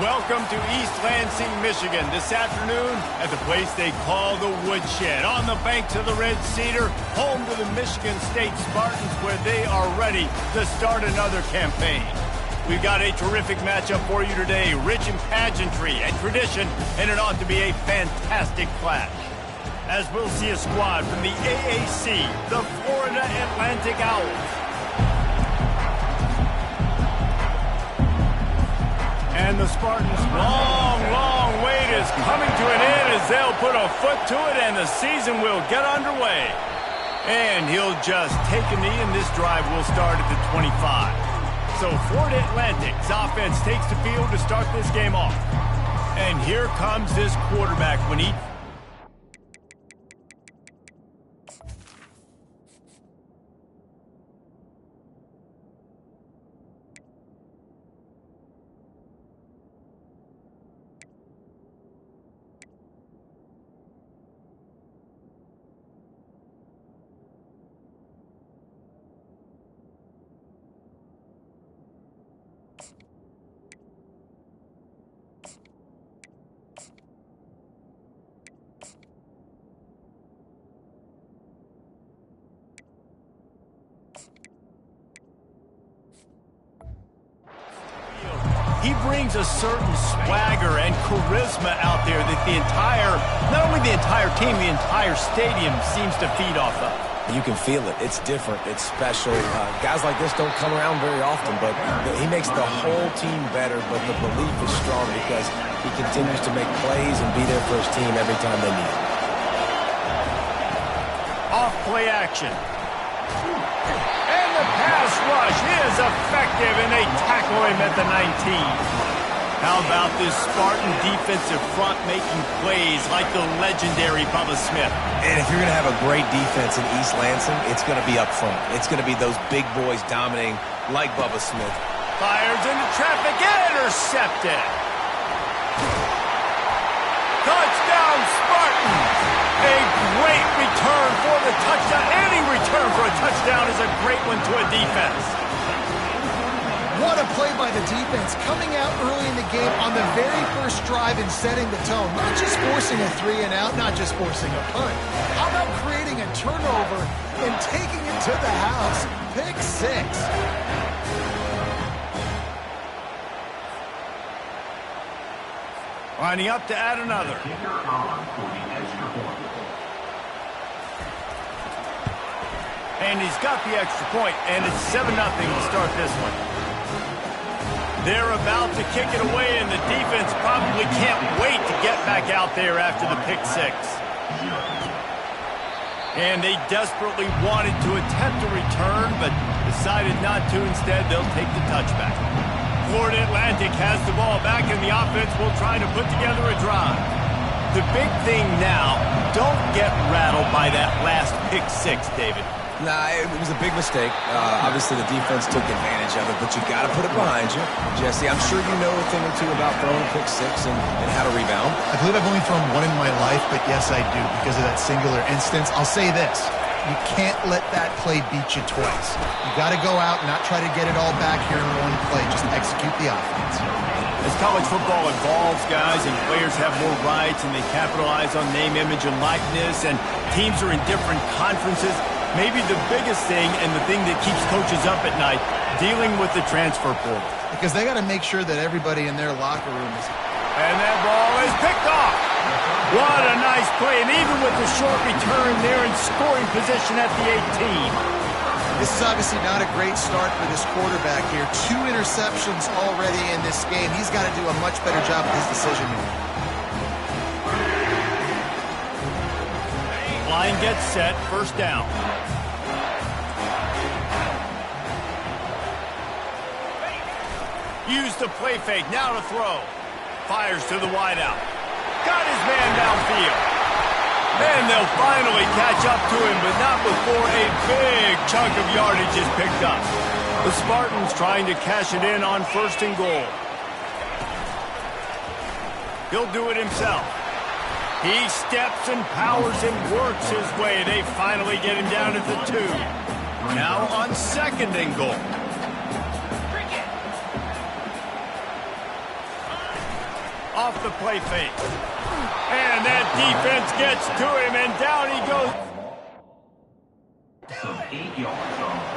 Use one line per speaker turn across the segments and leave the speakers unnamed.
Welcome to East Lansing, Michigan, this afternoon at the place they call the Woodshed, on the banks of the Red Cedar, home to the Michigan State Spartans, where they are ready to start another campaign. We've got a terrific matchup for you today, rich in pageantry and tradition, and it ought to be a fantastic clash. As we'll see a squad from the AAC, the Florida Atlantic Owls. And the Spartans' long wait is coming to an end as they'll put a foot to it and the season will get underway. And he'll just take a knee and this drive will start at the 25. So Florida Atlantic's offense takes the field to start this game off. And here comes this quarterback when he... He brings a certain swagger and charisma out there that not only the entire team, the entire stadium seems to feed off of.
You can feel it. It's different. It's special. Guys like this don't come around very often, but he makes the whole team better, but the belief is strong because he continues to make plays and be there for his team every time they need it.
Off play action. The pass rush is effective, and they tackle him at the 19. How about this Spartan defensive front making plays like the legendary Bubba Smith?
And if you're going to have a great defense in East Lansing, it's going to be up front. It's going to be those big boys dominating like Bubba Smith.
Fires into traffic, intercepted. Touchdown, Spartans! A great return for the touchdown. Any return for a touchdown is a great one to a defense.
What a play by the defense, coming out early in the game on the very first drive and setting the tone. Not just forcing a 3-and-out, not just forcing a punt. How about creating a turnover and taking it to the house? Pick 6.
Lining up to add another. And he's got the extra point, and it's 7-0 to start this one. They're about to kick it away, and the defense probably can't wait to get back out there after the pick 6. And they desperately wanted to attempt a return, but decided not to. Instead, they'll take the touchback. Florida Atlantic has the ball back, and the offense will try to put together a drive. The big thing now, don't get rattled by that last pick 6, David.
Nah, it was a big mistake. Obviously, the defense took advantage of it, but you got to put it behind you. Jesse, I'm sure you know a thing or two about throwing a pick 6 and how to rebound.
I believe I've only thrown one in my life, but yes, I do, because of that singular instance. I'll say this. You can't let that play beat you twice. You got to go out and not try to get it all back here in one play. Just execute the offense.
As college football evolves, guys, and players have more rights and they capitalize on name, image, and likeness, and teams are in different conferences, maybe the biggest thing and the thing that keeps coaches up at night, dealing with the transfer portal.
Because they got to make sure that everybody in their locker room is...
And that ball is picked off. What a nice play, and even with the short return, they're in scoring position at the 18.
This is obviously not a great start for this quarterback here. 2 interceptions already in this game. He's got to do a much better job with his decision-making.
Line gets set, first down. Use the play fake, now to throw. Fires to the wideout. Got his man downfield. And they'll finally catch up to him, but not before a big chunk of yardage is picked up. The Spartans trying to cash it in on 1st and goal. He'll do it himself. He steps and powers and works his way. They finally get him down at the 2. Now on 2nd and goal. off the play fake. And that defense gets to him, and down he goes.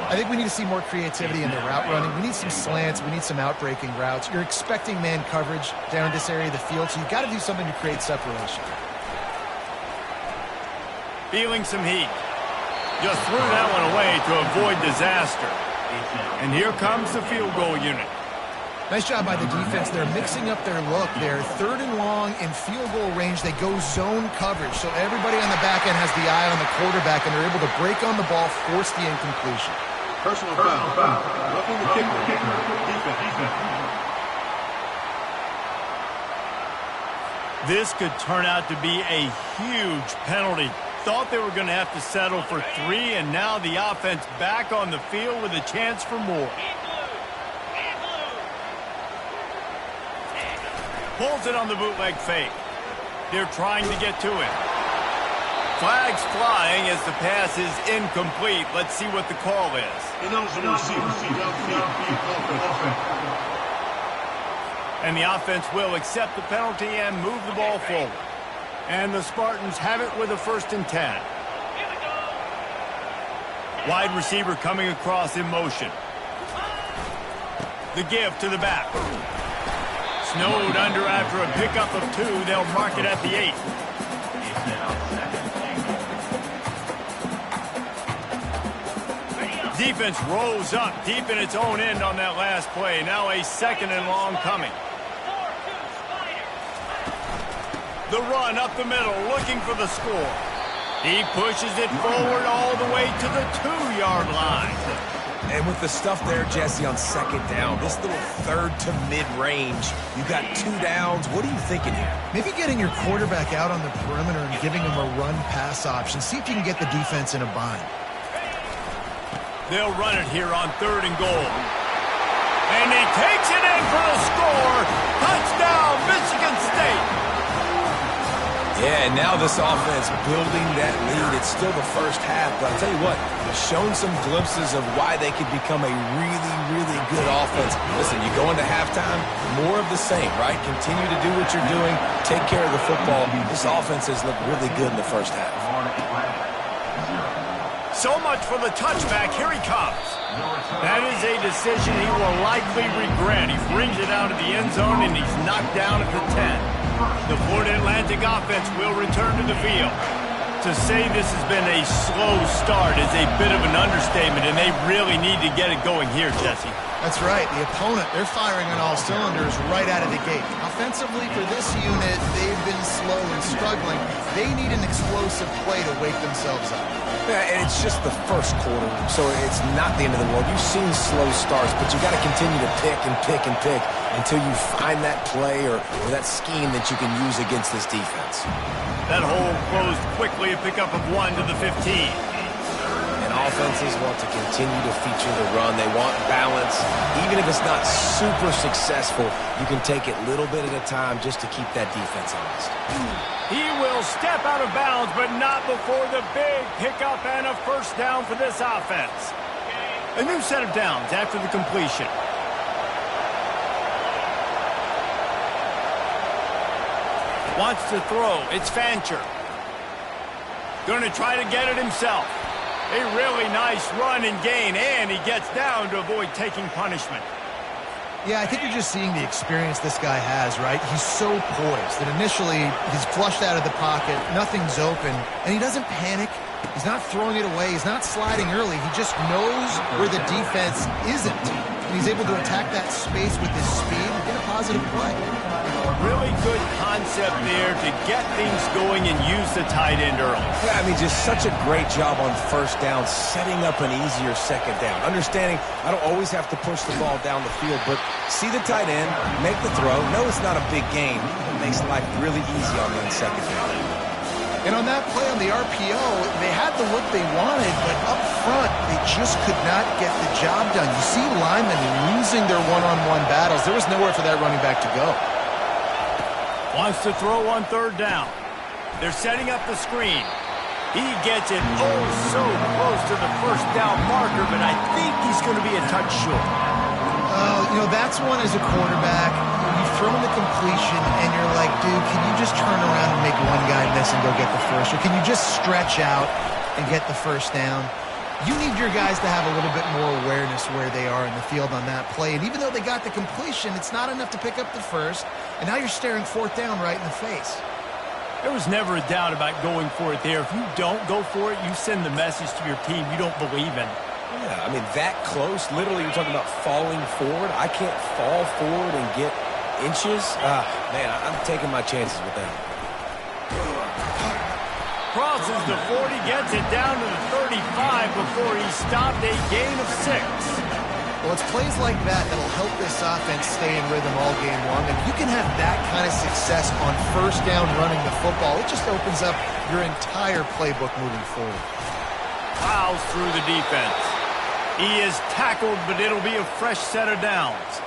I think we need to see more creativity in the route running. We need some slants. We need some out-breaking routes. You're expecting man coverage down this area of the field, so you've got to do something to create separation.
Feeling some heat. Just threw that one away to avoid disaster. And here comes the field goal unit.
Nice job by the defense. They're mixing up their look. They're 3rd and long in field goal range. They go zone coverage, so everybody on the back end has the eye on the quarterback, and they're able to break on the ball, force the incompletion.
Personal foul. Roughing the kicker. Defense.
This could turn out to be a huge penalty. Thought they were going to have to settle for 3, and now the offense back on the field with a chance for more. Pulls it on the bootleg fake. They're trying to get to him. Flags flying as the pass is incomplete. Let's see what the call is. And the offense will accept the penalty and move the ball forward. And the Spartans have it with a 1st and 10. Wide receiver coming across in motion. The give to the back. Snowed under after a pickup of 2. They'll mark it at the 8. Defense rose up deep in its own end on that last play. Now a 2nd and long coming. The run up the middle, looking for the score. He pushes it forward all the way to the 2-yard line.
And with the stuff there, Jesse, on 2nd down, this little 3rd to mid-range, you got 2 downs. What are you thinking here?
Maybe getting your quarterback out on the perimeter and giving him a run-pass option. See if you can get the defense in a bind.
They'll run it here on 3rd and goal. And he takes it in for a score. Touchdown, Michigan State.
Yeah, and now this offense building that lead. It's still the first half, but I'll tell you what, shown some glimpses of why they could become a really, really good offense. Listen, you go into halftime, more of the same, right? Continue to do what you're doing, take care of the football. This offense has looked really good in the first half.
So much for the touchback. Here he comes. That is a decision he will likely regret. He brings it out of the end zone, and he's knocked down at the 10. The Florida Atlantic offense will return to the field. To say this has been a slow start is a bit of an understatement, and they really need to get it going here, Jesse.
That's right. The opponent, they're firing on all cylinders right out of the gate. Offensively, for this unit, they've been slow and struggling. They need an explosive play to wake themselves up.
Yeah, and it's just the first quarter, so it's not the end of the world. You've seen slow starts, but you got to continue to pick and pick and pick until you find that play or that scheme that you can use against this defense.
That hole closed quickly, a pickup of 1 to the 15.
And offenses want to continue to feature the run. They want balance. Even if it's not super successful, you can take it little bit at a time just to keep that defense honest.
He will step out of bounds, but not before the big pickup and a 1st down for this offense. A new set of downs after the completion. Wants to throw. It's Fancher. Going to try to get it himself. A really nice run and gain, and he gets down to avoid taking punishment.
Yeah, I think you're just seeing the experience this guy has, right? He's so poised that initially he's flushed out of the pocket, nothing's open, and he doesn't panic. He's not throwing it away. He's not sliding early. He just knows where the defense isn't. And he's able to attack that space with his speed and get a positive play.
Really good concept there to get things going and use the tight end early.
Yeah, I mean, just such a great job on 1st down, setting up an easier 2nd down. Understanding I don't always have to push the ball down the field, but see the tight end, make the throw. No, it's not a big game. It makes life really easy on that 2nd down.
And on that play on the RPO, they had the look they wanted, but up front, they just could not get the job done. You see linemen losing their one-on-one battles. There was nowhere for that running back to go.
Wants to throw on 3rd down. They're setting up the screen. He gets it oh so close to the 1st down marker, but I think he's going to be a touch short.
You know, that's one as a quarterback. You throwing the completion and you're like, dude, can you just turn around and make one guy miss and go get the first? Or can you just stretch out and get the first down? You need your guys to have a little bit more awareness where they are in the field on that play. And even though they got the completion, it's not enough to pick up the first. And now you're staring fourth down right in the face.
There was never a doubt about going for it there. If you don't go for it, you send the message to your team you don't believe in.
Yeah, I mean, that close, literally you're talking about falling forward. I can't fall forward and get inches. Man, I'm taking my chances with that.
Crosses the 40, gets it down to the 35 before he stopped, a gain of 6.
Well, it's plays like that that'll help this offense stay in rhythm all game long. And you can have that kind of success on first down running the football. It just opens up your entire playbook moving forward.
Fouls through the defense. He is tackled, but it'll be a fresh set of downs.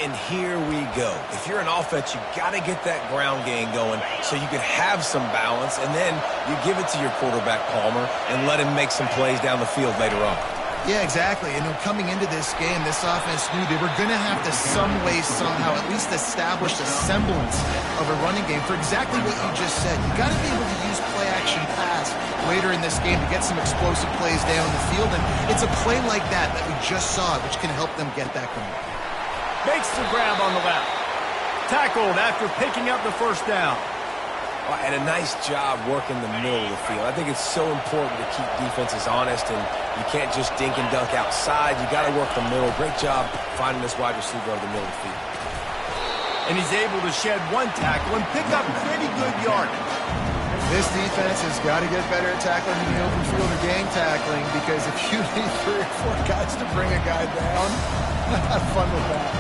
And here we go. If you're an offense, you got to get that ground game going so you can have some balance, and then you give it to your quarterback, Palmer, and let him make some plays down the field later on.
Yeah, exactly. And coming into this game, this offense knew they were going to have to some way, somehow, at least establish a semblance of a running game for exactly what you just said. You got to be able to use play-action pass later in this game to get some explosive plays down the field. And it's a play like that we just saw, which can help them get that going.
Makes the grab on the left. Tackled after picking up the first down.
And a nice job working the middle of the field. I think it's so important to keep defenses honest, and you can't just dink and dunk outside. You got to work the middle. Great job finding this wide receiver over the middle of the field.
And he's able to shed one tackle and pick up pretty good yardage.
This defense has got to get better at tackling in the open field or gang tackling, because if you need 3 or 4 guys to bring a guy down, have fun with that.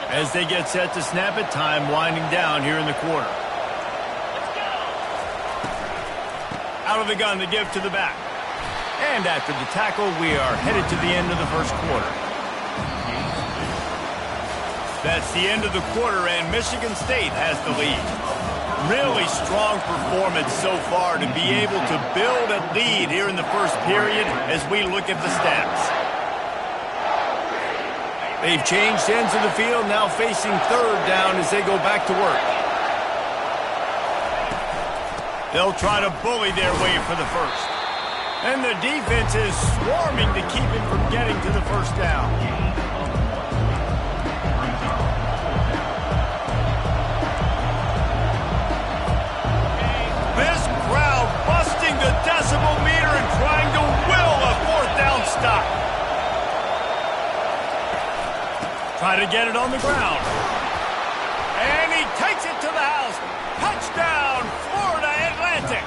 As they get set to snap it, time winding down here in the quarter. Out of the gun to give to the back. And after the tackle, we are headed to the end of the first quarter. That's the end of the quarter, and Michigan State has the lead. Really strong performance so far to be able to build a lead here in the first period as we look at the stats. They've changed ends of the field, now facing third down as they go back to work. They'll try to bully their way for the first. And the defense is swarming to keep him from getting to the first down. This crowd busting the decibel meter and trying to will a fourth down stop. Try to get it on the ground. And he takes it to the house. Touchdown, Florida Atlantic.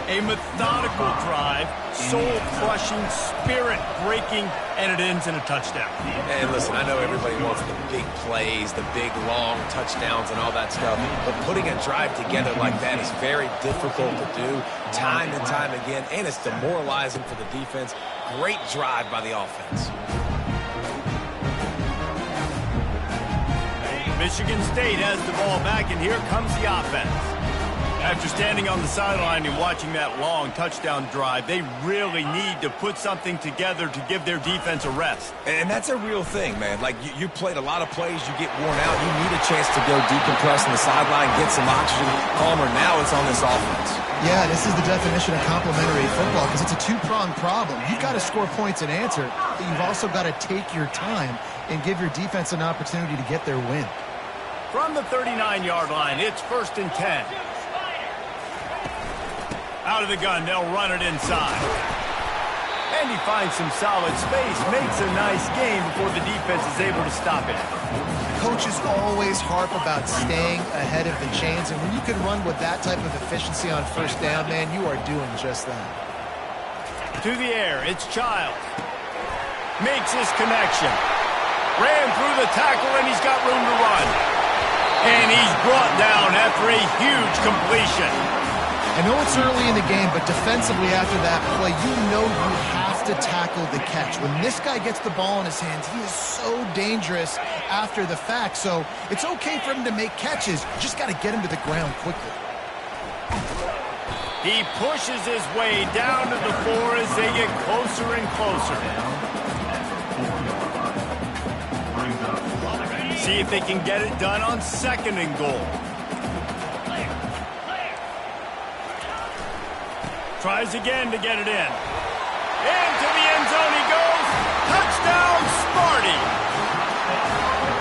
A methodical drive, soul-crushing, spirit-breaking, and it ends in a touchdown.
And listen, I know everybody wants the big plays, the big, long touchdowns and all that stuff, but putting a drive together like that is very difficult to do time and time again, and it's demoralizing for the defense. Great drive by the offense.
Michigan State has the ball back, and here comes the offense. After standing on the sideline and watching that long touchdown drive, they really need to put something together to give their defense a rest.
And that's a real thing, man. Like, you played a lot of plays, you get worn out, you need a chance to go decompress on the sideline, get some oxygen. Palmer, now it's on this offense.
Yeah, this is the definition of complementary football, because it's a two-pronged problem. You've got to score points and answer, but you've also got to take your time and give your defense an opportunity to get their win.
From the 39-yard line, it's 1st and 10. Out of the gun, they'll run it inside. And he finds some solid space, makes a nice game before the defense is able to stop it.
Coaches always harp about staying ahead of the chains, and when you can run with that type of efficiency on first down, man, you are doing just that.
To the air, it's Childs. Makes his connection. Ran through the tackle, and he's got room to run. And he's brought down after a huge completion.
I know it's early in the game, but defensively after that play, you know you have to tackle the catch. When this guy gets the ball in his hands, he is so dangerous after the fact. So it's okay for him to make catches. You just got to get him to the ground quickly.
He pushes his way down to the 4 as they get closer and closer. See if they can get it done on 2nd and goal. Tries again to get it in. Into the end zone he goes. Touchdown, Sparty!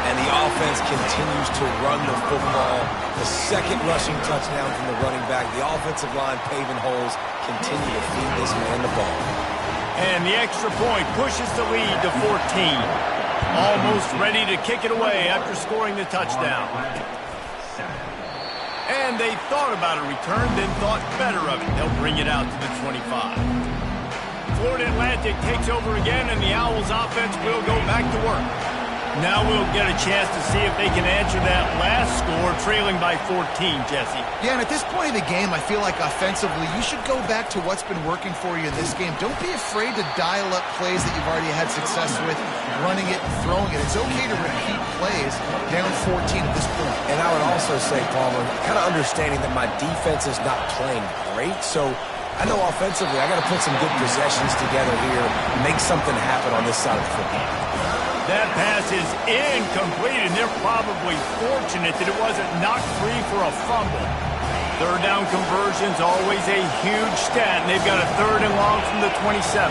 And the offense continues to run the football. The 2nd rushing touchdown from the running back. The offensive line paving holes. Continue to feed this man the ball.
And the extra point pushes the lead to 14. Almost ready to kick it away after scoring the touchdown. And they thought about a return, then thought better of it. They'll bring it out to the 25. Florida Atlantic takes over again, and the Owls offense will go back to work. Now we'll get a chance to see if they can answer that last score, trailing by 14, Jesse.
Yeah, and at this point in the game, I feel like offensively, you should go back to what's been working for you in this game. Don't be afraid to dial up plays that you've already had success with, running it and throwing it. It's okay to repeat plays down 14 at this point.
And I would also say, Palmer, kind of understanding that my defense is not playing great, so I know offensively I got to put some good possessions together here, make something happen on this side of the football.
That pass is incomplete, and they're probably fortunate that it wasn't knocked free for a fumble. 3rd down conversion's always a huge stat, and they've got a 3rd and long from the 27.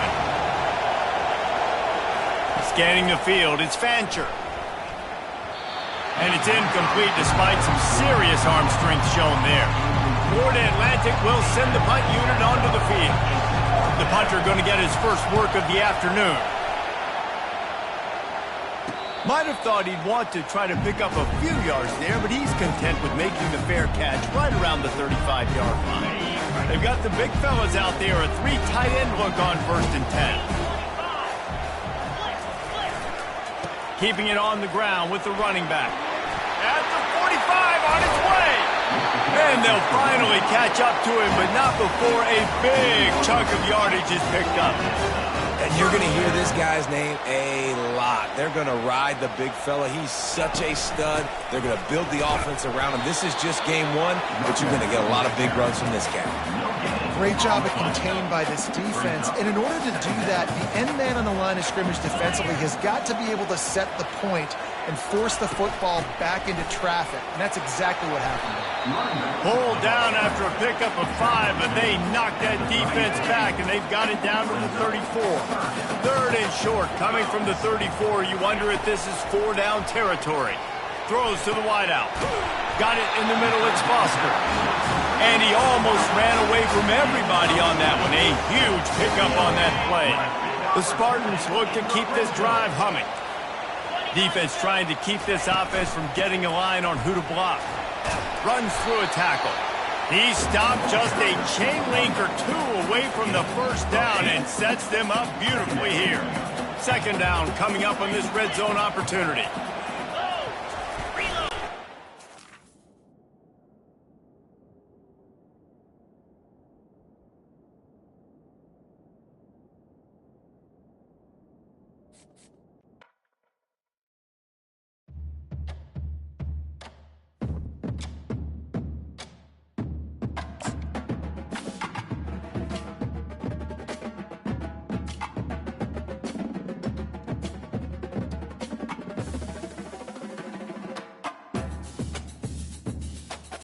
Scanning the field, it's Fancher. And it's incomplete despite some serious arm strength shown there. Florida Atlantic will send the punt unit onto the field. The punter going to get his first work of the afternoon. Might have thought he'd want to try to pick up a few yards there, but he's content with making the fair catch right around the 35-yard line. They've got the big fellas out there, a 3 tight end look on 1st and 10. Keeping it on the ground with the running back. At the 45 on its way. And they'll finally catch up to him, but not before a big chunk of yardage is picked up.
And you're going to hear this guy's name a lot. They're going to ride the big fella. He's such a stud. They're going to build the offense around him. This is just game 1, but you're going to get a lot of big runs from this guy.
Great job at contained by this defense. And in order to do that, the end man on the line of scrimmage defensively has got to be able to set the point and force the football back into traffic. And that's exactly what happened there.
Pulled down after a pickup of 5, but they knocked that defense back, and they've got it down to the 34. 3rd and short, coming from the 34. You wonder if this is 4-down territory. Throws to the wideout. Got it in the middle, it's Foster. And he almost ran away from everybody on that one. A huge pickup on that play. The Spartans look to keep this drive humming. Defense trying to keep this offense from getting a line on who to block. Runs through a tackle. He stopped just a chain link or 2 away from the 1st down and sets them up beautifully here. 2nd down coming up on this red zone opportunity.